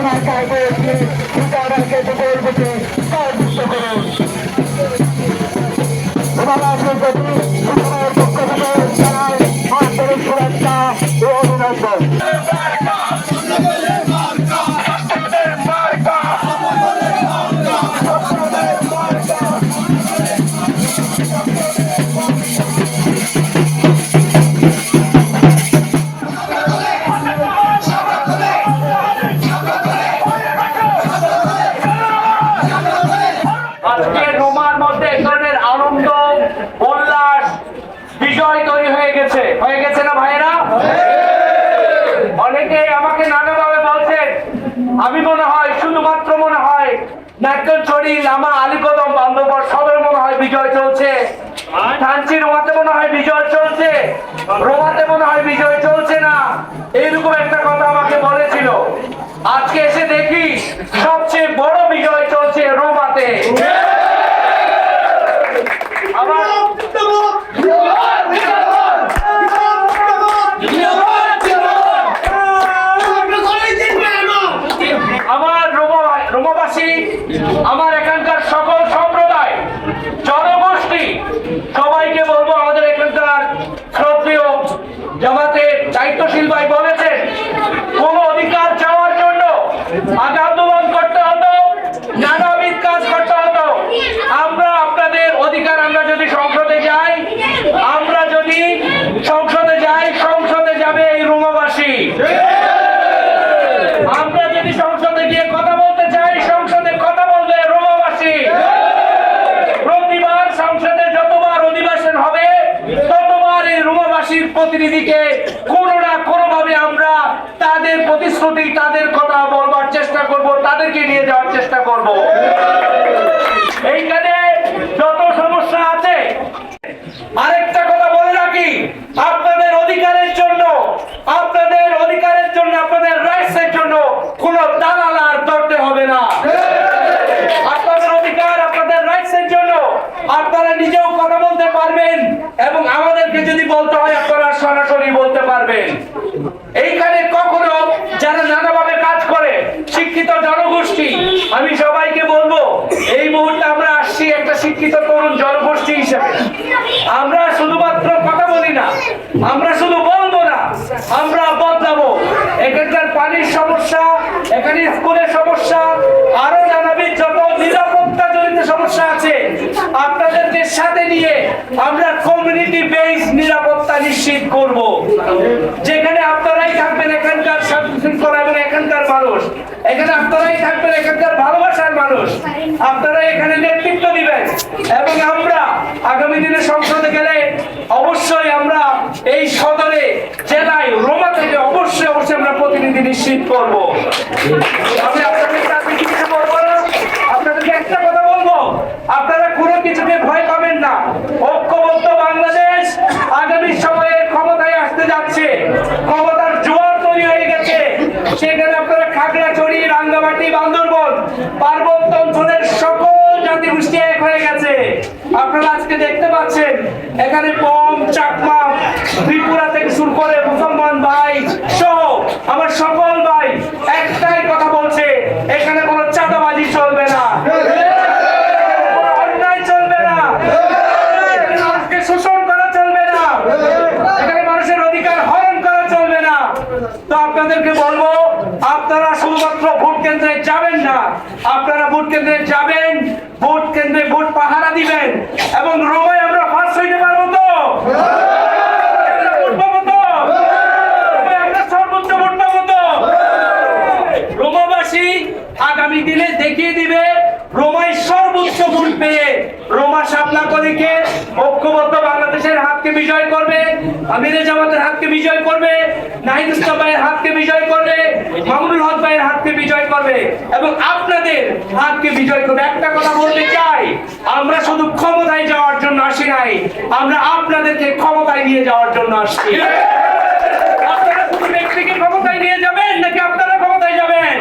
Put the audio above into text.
মার্কায় পেয়েছি বিচারকে বলবুকে কার্যত করুন সমাজের প্রতি সমাজের পক্ষ থেকে জানাই আন্তরিক শুভেচ্ছা ও অভিনন্দন। আজকে রোমার মধ্যে এক ধরনের আনন্দ উল্লাস বিজয় তৈরি হয়ে গেছে না ভাইয়েরা? অনেকে আমাকে নানাভাবে বলছেন, আমি মনে হয় শুধুমাত্র মনে হয় নাট্যছড়ি লামা আলীকদম বান্ধবর সবের মনে হয় বিজয় চলছে, থানচি রোমাতে মনে হয় বিজয় চলছে, রোমাতে মনে হয় বিজয় চলছে না, এইরকম একটা কথা আমাকে বলেছিল। আজকে এসে দেখি সবচেয়ে বড় বিজয় চলছে রোমাতে। আমার রোমাবাসী, আমার এখানকার সকল সম্প্রদায় জনগোষ্ঠী সবাইকে বলবো, আমাদের এখানকার শ্রদ্ধেয় জামাতের দায়িত্বশীল ভাই বলেছেন কোন অধিকার চাওয়ার জন্য আগে আন্দোলন করতে হতো, নানাবিধ কাজ করতে হতো। আমরা আপনাদের অধিকার, আমরা যদি সংসদে যাই, সংসদে যাবে এই রোমাবাসী। আমরা যদি সংসদে গিয়ে কথা বলতে চাই, সংসদে কথা বলবে রোমাবাসী। প্রতিবার সংসদে যতবার অধিবেশন হবে ততবার এই রোমাবাসীর প্রতিনিধিকে কোনো না কোনো ভাবে আমরা তাদের প্রতিশ্রুতি, তাদের কথা বলবার চেষ্টা করব, তাদেরকে নিয়ে যাওয়ার চেষ্টা করব। এইখানে যত সমস্যা আছে, আরেকটা কথা বলে রাখি, আপনাদের অধিকারের জন্য, আপনাদের রাইটস এর জন্য কোন দালাল আর ধরতে হবে না। আপনাদের অধিকার, আপনাদের রাইটস এর জন্য আপনারা নিজেও কথা বলতে পারবেন এবং আমাদেরকে যদি বলতে হয় আপনারা সরাসরি বলতে পারবেন। এইখানে কখনো যারা নানাভাবে কাজ করে শিক্ষিত জনগোষ্ঠী, আমি সবাইকে বলবো এই মুহূর্তে আমরা আসছি একটা শিক্ষিত তরুণ জনগোষ্ঠী হিসেবে। আমরা শুধুমাত্র কথা বলি না, আমরা শুধু বলবো না, আমরা বদলাবো। এখানকার পানির সমস্যা, এখানে স্কুলের সমস্যা, আরো নানাবিধ যত নিরাপত্তা জনিত সমস্যা আছে, আপনাদেরকে সাথে নিয়ে আমরা কমিউনিটি বেস নিরাপত্তা নিশ্চিত করব। যেখানে আপনারাই থাকবেন এখানকার শান্তিশৃঙ্খলা এবং এখানকার মানুষ, এখানে আপনারাই থাকবেন এখানকার ভালোবাসার মানুষ, আপনারা এখানে নেতৃত্ব দিবেন এবং আমরা আগামী দিনে সংসদে গেলে অবশ্যই আমরা এই সদরে, জেলায়, রোমা থেকে অবশ্যই আমরা প্রতিনিধি নিশ্চিত করব। আমি আপনাদের কাছে কিছু বলবো না, আপনাদেরকে একটা কথা বলবো, আপনারা কোনো কিছুকে ভয় পাবেন না। ঐক্যবদ্ধ বাংলাদেশ আগামী সময়ে ক্ষমতায় আসতে যাচ্ছে, ক্ষমতার জোয়ার তৈরি হয়ে গেছে। সেখানে আপনারা খাগড়াছড়ি, রাঙ্গামাটি, বান্দরবান, পার্বত্য অঞ্চলের সকল জাতিগোষ্ঠী এক হয়ে গেছে। আপনারা আজকে দেখতে পাচ্ছেন এখানে বম, চাকমা, ত্রিপুরা থেকে শুরু করে মুসলমান ভাই সহ আমার সকল ভাই একটাই কথা বলছে, এখানে কোনো চাঁদাবাজি চলবে না, অন্যায় চলবে না, মানুষকে শোষণ করা চলবে না, এখানে মানুষের অধিকার হরণ করা চলবে না। তো আপনাদেরকে বলবো, আপনারা শুধুমাত্র ভোট কেন্দ্রে যাবেন না, আপনারা ভোট কেন্দ্রে যাবেন, ভোট কেন্দ্রে ভোট পাহারা দিবেন এবং রোমায় আমরা ফার্স্ট হইতে পারবো তো? আগামী দিনে দেখিয়ে দিবে রোমায় সর্বোচ্চ ভোট পেয়ে রোমা শাপলা কলিকে ঐক্যবদ্ধ বাংলাদেশের হাতকে বিজয় করবে, আমিরে জামাতের হাতকে বিজয় করবে, নাহিদ ইসলাম ভাইয়ের হাতকে বিজয় করবে, মামুনুল হক ভাইয়ের হাতকে বিজয় করবে এবং আপনাদের হাতকে বিজয় করবে। একটা কথা বলতে চাই, আমরা শুধু ক্ষমতায় যাওয়ার জন্য আসি নাই, আমরা আপনাদেরকে ক্ষমতায় নিয়ে যাওয়ার জন্য আসছি। আপনারা শুধু ব্যক্তিকে ক্ষমতায় নিয়ে যাবেন নাকি আপনারা ক্ষমতায় যাবেন?